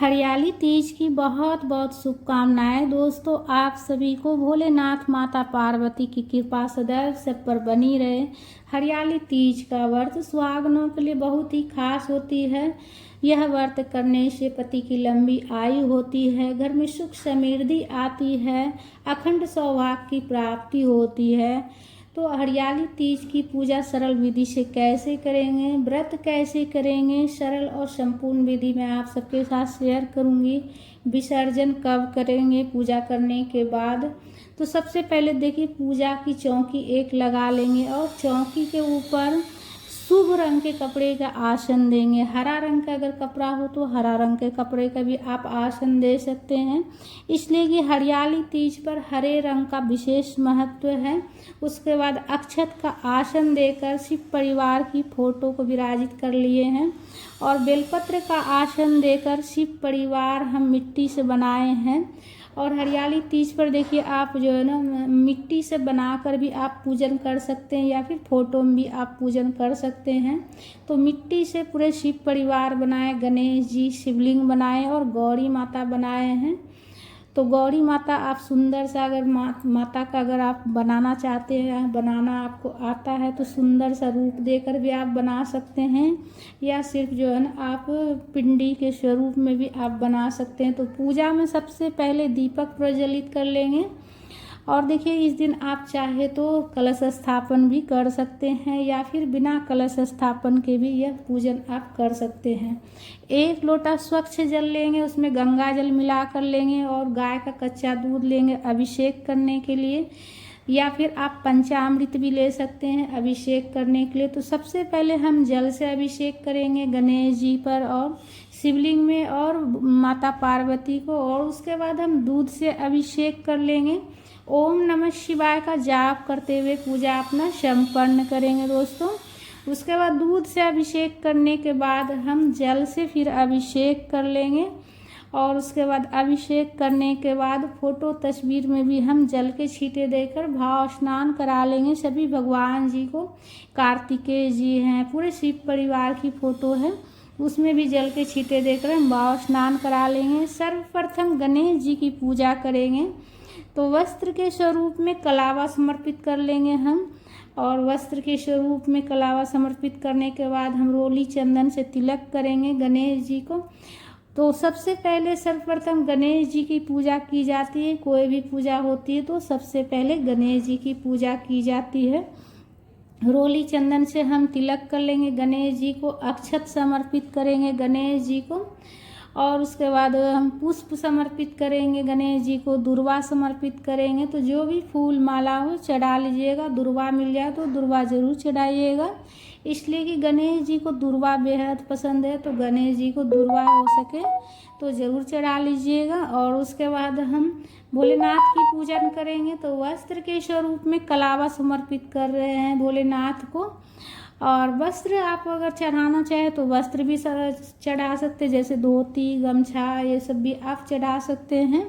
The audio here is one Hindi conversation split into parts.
हरियाली तीज की बहुत बहुत शुभकामनाएं दोस्तों। आप सभी को भोलेनाथ माता पार्वती की कृपा सदैव सब पर बनी रहे। हरियाली तीज का व्रत सुहागनों के लिए बहुत ही खास होती है। यह व्रत करने से पति की लंबी आयु होती है, घर में सुख समृद्धि आती है, अखंड सौभाग्य की प्राप्ति होती है। तो हरियाली तीज की पूजा सरल विधि से कैसे करेंगे, व्रत कैसे करेंगे, सरल और संपूर्ण विधि मैं आप सबके साथ शेयर करूंगी। विसर्जन कब करेंगे पूजा करने के बाद। तो सबसे पहले देखिए, पूजा की चौकी एक लगा लेंगे और चौकी के ऊपर शुभ रंग के कपड़े का आसन देंगे। हरा रंग का अगर कपड़ा हो तो हरा रंग के कपड़े का भी आप आसन दे सकते हैं, इसलिए कि हरियाली तीज पर हरे रंग का विशेष महत्व है। उसके बाद अक्षत का आसन देकर शिव परिवार की फोटो को विराजित कर लिए हैं और बेलपत्र का आसन देकर शिव परिवार हम मिट्टी से बनाए हैं। और हरियाली तीज पर देखिए, आप जो है ना मिट्टी से बनाकर भी आप पूजन कर सकते हैं या फिर फोटो में भी आप पूजन कर सकते हैं। तो मिट्टी से पूरे शिव परिवार बनाए, गणेश जी शिवलिंग बनाए और गौरी माता बनाए हैं। तो गौरी माता आप सुंदर सा अगर माता का अगर आप बनाना चाहते हैं, बनाना आपको आता है तो सुंदर सा रूप देकर भी आप बना सकते हैं, या सिर्फ जो है ना आप पिंडी के स्वरूप में भी आप बना सकते हैं। तो पूजा में सबसे पहले दीपक प्रज्वलित कर लेंगे और देखिए, इस दिन आप चाहे तो कलश स्थापन भी कर सकते हैं या फिर बिना कलश स्थापन के भी यह पूजन आप कर सकते हैं। एक लोटा स्वच्छ जल लेंगे, उसमें गंगा जल मिला कर लेंगे और गाय का कच्चा दूध लेंगे अभिषेक करने के लिए, या फिर आप पंचामृत भी ले सकते हैं अभिषेक करने के लिए। तो सबसे पहले हम जल से अभिषेक करेंगे गणेश जी पर और शिवलिंग में और माता पार्वती को, और उसके बाद हम दूध से अभिषेक कर लेंगे। ओम नमः शिवाय का जाप करते हुए पूजा अपना संपन्न करेंगे दोस्तों। उसके बाद दूध से अभिषेक करने के बाद हम जल से फिर अभिषेक कर लेंगे और उसके बाद अभिषेक करने के बाद फोटो तस्वीर में भी हम जल के छींटे देकर भाव स्नान करा लेंगे सभी भगवान जी को। कार्तिकेय जी हैं, पूरे शिव परिवार की फोटो है, उसमें भी जल के छींटे देकर हम भाव स्नान करा लेंगे। सर्वप्रथम गणेश जी की पूजा करेंगे। तो वस्त्र के स्वरूप में कलावा समर्पित कर लेंगे हम, और वस्त्र के स्वरूप में कलावा समर्पित करने के बाद हम रोली चंदन से तिलक करेंगे गणेश जी को। तो सबसे पहले सर्वप्रथम गणेश जी की पूजा की जाती है। कोई भी पूजा होती है तो सबसे पहले गणेश जी की पूजा की जाती है। रोली चंदन से हम तिलक कर लेंगे गणेश जी को, अक्षत समर्पित करेंगे गणेश जी को, और उसके बाद हम पुष्प समर्पित करेंगे गणेश जी को, दुर्वा समर्पित करेंगे। तो जो भी फूल माला हो चढ़ा लीजिएगा, दुर्वा मिल जाए तो दुर्वा जरूर चढ़ाइएगा, इसलिए कि गणेश जी को दुर्वा बेहद पसंद है। तो गणेश जी को दुर्वा हो सके तो ज़रूर चढ़ा लीजिएगा। और उसके बाद हम भोलेनाथ की पूजन करेंगे। तो वस्त्र के स्वरूप में कलावा समर्पित कर रहे हैं भोलेनाथ को, और वस्त्र आप अगर चढ़ाना चाहें तो वस्त्र भी चढ़ा सकते हैं, जैसे धोती गमछा ये सब भी आप चढ़ा सकते हैं।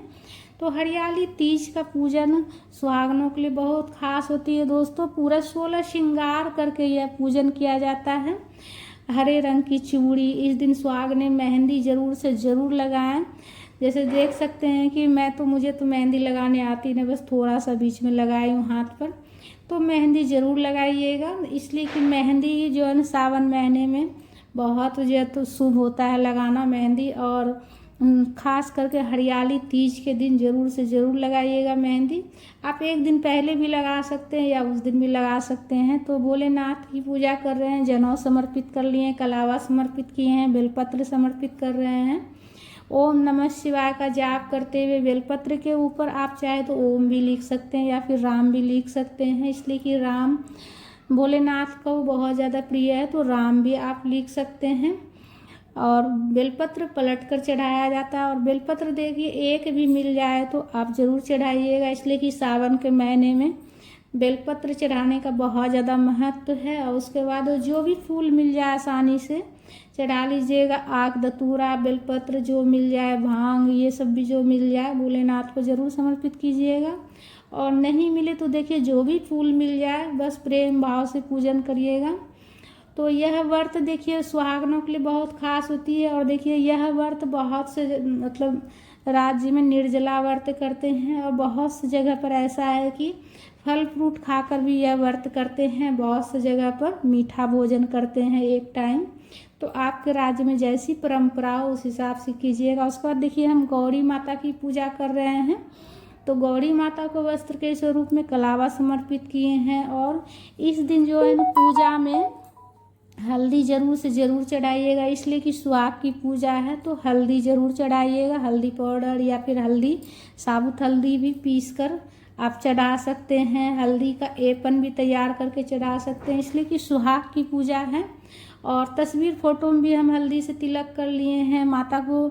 तो हरियाली तीज का पूजन सुहागनों के लिए बहुत खास होती है दोस्तों। पूरा 16 श्रृंगार करके यह पूजन किया जाता है। हरे रंग की चूड़ी, इस दिन सुहाग ने मेहंदी जरूर से ज़रूर लगाएं। जैसे देख सकते हैं कि मुझे तो मेहंदी लगाने आती नहीं, बस थोड़ा सा बीच में लगाई हूँ हाथ पर। तो मेहंदी ज़रूर लगाइएगा, इसलिए कि मेहंदी जो है ना सावन महीने में बहुत जो है तो शुभ होता है लगाना मेहंदी, और ख़ास करके हरियाली तीज के दिन ज़रूर से ज़रूर लगाइएगा मेहंदी। आप एक दिन पहले भी लगा सकते हैं या उस दिन भी लगा सकते हैं। तो भोलेनाथ की पूजा कर रहे हैं, जनेऊ समर्पित कर लिए हैं, कलावा समर्पित किए हैं, बेलपत्र समर्पित कर रहे हैं। ओम नमः शिवाय का जाप करते हुए बेलपत्र के ऊपर आप चाहे तो ओम भी लिख सकते हैं या फिर राम भी लिख सकते हैं, इसलिए कि राम भोलेनाथ को बहुत ज़्यादा प्रिय है, तो राम भी आप लिख सकते हैं। और बेलपत्र पलट कर चढ़ाया जाता है, और बेलपत्र देखिए एक भी मिल जाए तो आप ज़रूर चढ़ाइएगा, इसलिए कि सावन के महीने में बेलपत्र चढ़ाने का बहुत ज़्यादा महत्व है। और उसके बाद जो भी फूल मिल जाए आसानी से चढ़ा लीजिएगा। आक धतूरा बेलपत्र जो मिल जाए, भांग ये सब भी जो मिल जाए भोलेनाथ को ज़रूर समर्पित कीजिएगा। और नहीं मिले तो देखिए जो भी फूल मिल जाए बस प्रेम भाव से पूजन करिएगा। तो यह व्रत देखिए सुहागनों के लिए बहुत खास होती है। और देखिए यह व्रत बहुत से मतलब राज्य में निर्जला व्रत करते हैं, और बहुत सी जगह पर ऐसा है कि फल फ्रूट खाकर भी यह व्रत करते हैं। बहुत सी जगह पर मीठा भोजन करते हैं एक टाइम। तो आपके राज्य में जैसी परंपरा हो उस हिसाब से कीजिएगा। उसके बाद देखिए हम गौरी माता की पूजा कर रहे हैं, तो गौरी माता को वस्त्र के स्वरूप में कलावा समर्पित किए हैं। और इस दिन जो है ना पूजा में हल्दी जरूर से ज़रूर चढ़ाइएगा, इसलिए कि सुहाग की पूजा है तो हल्दी ज़रूर चढ़ाइएगा। हल्दी पाउडर या फिर हल्दी साबुत हल्दी भी पीस कर आप चढ़ा सकते हैं। हल्दी का एपन भी तैयार करके चढ़ा सकते हैं, इसलिए कि सुहाग की पूजा है। और तस्वीर फ़ोटो में भी हम हल्दी से तिलक कर लिए हैं माता को,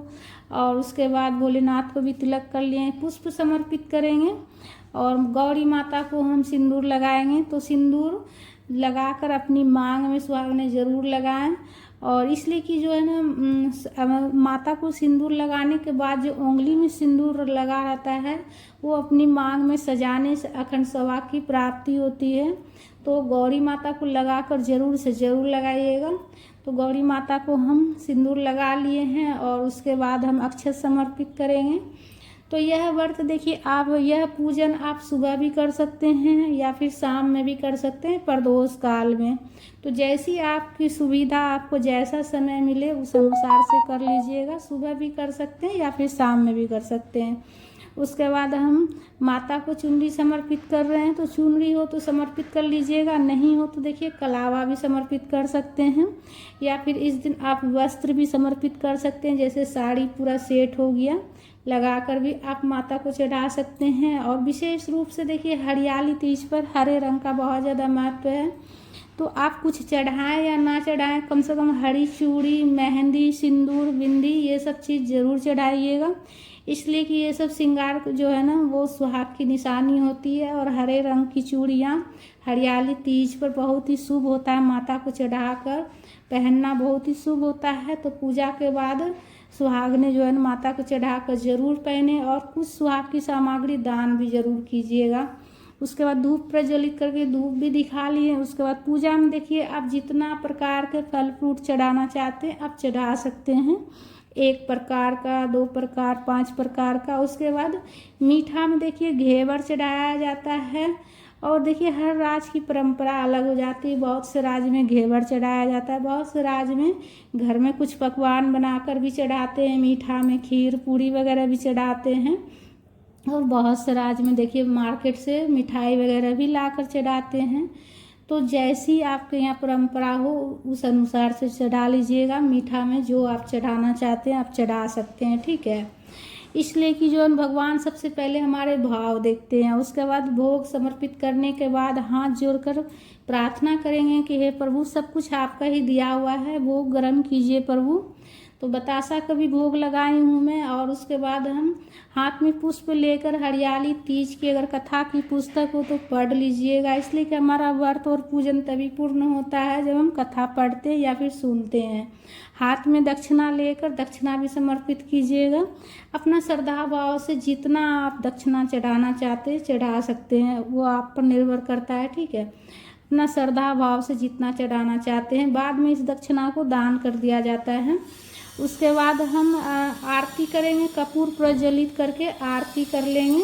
और उसके बाद भोलेनाथ को भी तिलक कर लिए हैं। पुष्प समर्पित करेंगे और गौरी माता को हम सिंदूर लगाएंगे। तो सिंदूर लगाकर अपनी मांग में सुहागने ज़रूर लगाएं। और इसलिए कि जो है ना माता को सिंदूर लगाने के बाद जो उंगली में सिंदूर लगा रहता है वो अपनी मांग में सजाने से अखंड सौभाग्य की प्राप्ति होती है। तो गौरी माता को लगाकर ज़रूर से ज़रूर लगाइएगा। तो गौरी माता को हम सिंदूर लगा लिए हैं और उसके बाद हम अक्षत समर्पित करेंगे। तो यह व्रत देखिए आप यह पूजन आप सुबह भी कर सकते हैं या फिर शाम में भी कर सकते हैं प्रदोष काल में। तो जैसी आपकी सुविधा, आपको जैसा समय मिले उस अनुसार से कर लीजिएगा। सुबह भी कर सकते हैं या फिर शाम में भी कर सकते हैं। उसके बाद हम माता को चुनरी समर्पित कर रहे हैं, तो चुनरी हो तो समर्पित कर लीजिएगा, नहीं हो तो देखिए कलावा भी समर्पित कर सकते हैं। या फिर इस दिन आप वस्त्र भी समर्पित कर सकते हैं, जैसे साड़ी पूरा सेट हो गया लगाकर भी आप माता को चढ़ा सकते हैं। और विशेष रूप से देखिए हरियाली तीज पर हरे रंग का बहुत ज़्यादा महत्व है। तो आप कुछ चढ़ाएं या ना चढ़ाएं, कम से कम हरी चूड़ी, मेहंदी, सिंदूर, बिंदी ये सब चीज़ ज़रूर चढ़ाइएगा, इसलिए कि ये सब श्रृंगार जो है ना वो सुहाग की निशानी होती है। और हरे रंग की चूड़ियाँ हरियाली तीज पर बहुत ही शुभ होता है, माता को चढ़ाकर पहनना बहुत ही शुभ होता है। तो पूजा के बाद सुहागने जो है ना माता को चढ़ाकर ज़रूर पहने। और कुछ सुहाग की सामग्री दान भी ज़रूर कीजिएगा। उसके बाद धूप प्रज्वलित करके धूप भी दिखा लिए। उसके बाद पूजा में देखिए आप जितना प्रकार के फल फ्रूट चढ़ाना चाहते हैं आप चढ़ा सकते हैं, 1 प्रकार का, 2 प्रकार, 5 प्रकार का। उसके बाद मीठा में देखिए घेवर चढ़ाया जाता है। और देखिए हर राज्य की परंपरा अलग हो जाती है। बहुत से राज्य में घेवर चढ़ाया जाता है, बहुत से राज्य में घर में कुछ पकवान बनाकर भी चढ़ाते हैं। मीठा में खीर पूरी वगैरह भी चढ़ाते हैं। और बहुत से राज्य में देखिए मार्केट से मिठाई वगैरह भी लाकर चढ़ाते हैं। तो जैसी आपके यहाँ परंपरा हो उस अनुसार से चढ़ा लीजिएगा। मीठा में जो आप चढ़ाना चाहते हैं आप चढ़ा सकते हैं, ठीक है। इसलिए कि जो भगवान सबसे पहले हमारे भाव देखते हैं। उसके बाद भोग समर्पित करने के बाद हाथ जोड़कर प्रार्थना करेंगे कि हे प्रभु सब कुछ आपका ही दिया हुआ है, भोग ग्रहण कीजिए प्रभु। तो बतासा का भी भोग लगाई हूँ मैं। और उसके बाद हम हाथ में पुष्प लेकर हरियाली तीज की अगर कथा की पुस्तक हो तो पढ़ लीजिएगा, इसलिए कि हमारा व्रत और पूजन तभी पूर्ण होता है जब हम कथा पढ़ते हैं या फिर सुनते हैं। हाथ में दक्षिणा लेकर दक्षिणा भी समर्पित कीजिएगा। अपना श्रद्धा भाव से जितना आप दक्षिणा चढ़ाना चाहते हैं चढ़ा सकते हैं, वो आप पर निर्भर करता है, ठीक है। अपना श्रद्धा भाव से जितना चढ़ाना चाहते हैं। बाद में इस दक्षिणा को दान कर दिया जाता है। उसके बाद हम आरती करेंगे, कपूर प्रज्वलित करके आरती कर लेंगे।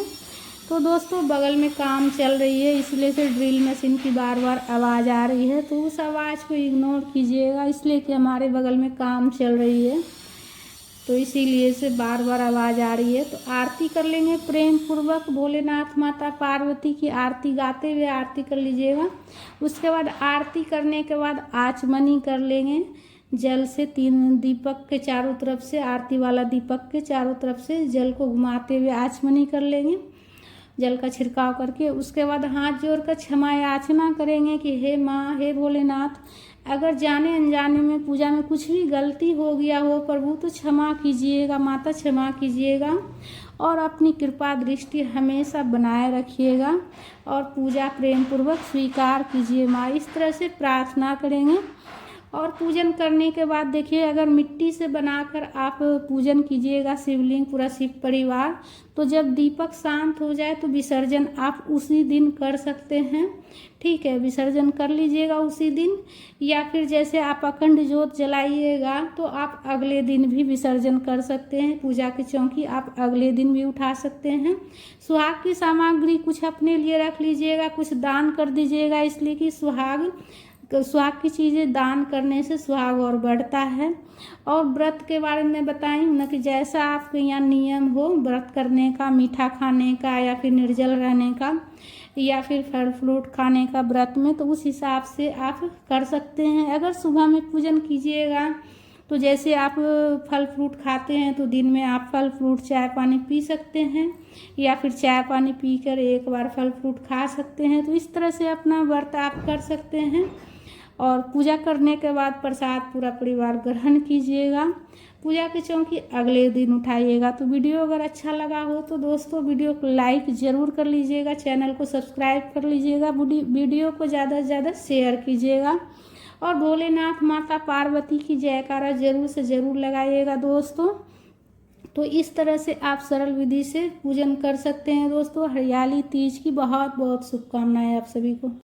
तो दोस्तों बगल में काम चल रही है, इसलिए से ड्रिल मशीन की बार बार आवाज़ आ रही है, तो उस आवाज़ को इग्नोर कीजिएगा, इसलिए कि हमारे बगल में काम चल रही है तो इसीलिए से बार बार आवाज़ आ रही है। तो आरती कर लेंगे प्रेम पूर्वक, भोलेनाथ माता पार्वती की आरती गाते हुए आरती कर लीजिएगा। उसके बाद आरती करने के बाद आचमनी कर लेंगे जल से। 3 दीपक के चारों तरफ से, आरती वाला दीपक के चारों तरफ से जल को घुमाते हुए आचमनी कर लेंगे, जल का छिड़काव करके। उसके बाद हाथ जोड़कर क्षमा याचना करेंगे कि हे माँ, हे भोलेनाथ, अगर जाने अनजाने में पूजा में कुछ भी गलती हो गया हो प्रभु तो क्षमा कीजिएगा, माता क्षमा कीजिएगा और अपनी कृपा दृष्टि हमेशा बनाए रखिएगा और पूजा प्रेम पूर्वक स्वीकार कीजिए माँ। इस तरह से प्रार्थना करेंगे। और पूजन करने के बाद देखिए, अगर मिट्टी से बनाकर आप पूजन कीजिएगा शिवलिंग, पूरा शिव परिवार, तो जब दीपक शांत हो जाए तो विसर्जन आप उसी दिन कर सकते हैं। ठीक है, विसर्जन कर लीजिएगा उसी दिन, या फिर जैसे आप अखंड ज्योत जलाइएगा तो आप अगले दिन भी विसर्जन कर सकते हैं। पूजा की चौकी आप अगले दिन भी उठा सकते हैं। सुहाग की सामग्री कुछ अपने लिए रख लीजिएगा, कुछ दान कर दीजिएगा, इसलिए कि सुहाग की चीज़ें दान करने से सुहाग और बढ़ता है। और व्रत के बारे में बताई ना कि जैसा आपके यहाँ नियम हो व्रत करने का, मीठा खाने का या फिर निर्जल रहने का या फिर फल फ्रूट खाने का व्रत में, तो उस हिसाब से आप कर सकते हैं। अगर सुबह में पूजन कीजिएगा तो जैसे आप फल फ्रूट खाते हैं तो दिन में आप फल फ्रूट चाय पानी पी सकते हैं, या फिर चाय पानी पीकर एक बार फल फ्रूट खा सकते हैं। तो इस तरह से अपना व्रत आप कर सकते हैं। और पूजा करने के बाद प्रसाद पूरा परिवार ग्रहण कीजिएगा। पूजा की चौकी अगले दिन उठाइएगा। तो वीडियो अगर अच्छा लगा हो तो दोस्तों वीडियो को लाइक ज़रूर कर लीजिएगा, चैनल को सब्सक्राइब कर लीजिएगा, वीडियो को ज़्यादा से ज़्यादा शेयर कीजिएगा, और भोलेनाथ माता पार्वती की जयकारा ज़रूर से ज़रूर लगाइएगा दोस्तों। तो इस तरह से आप सरल विधि से पूजन कर सकते हैं दोस्तों। हरियाली तीज की बहुत बहुत शुभकामनाएं आप सभी को।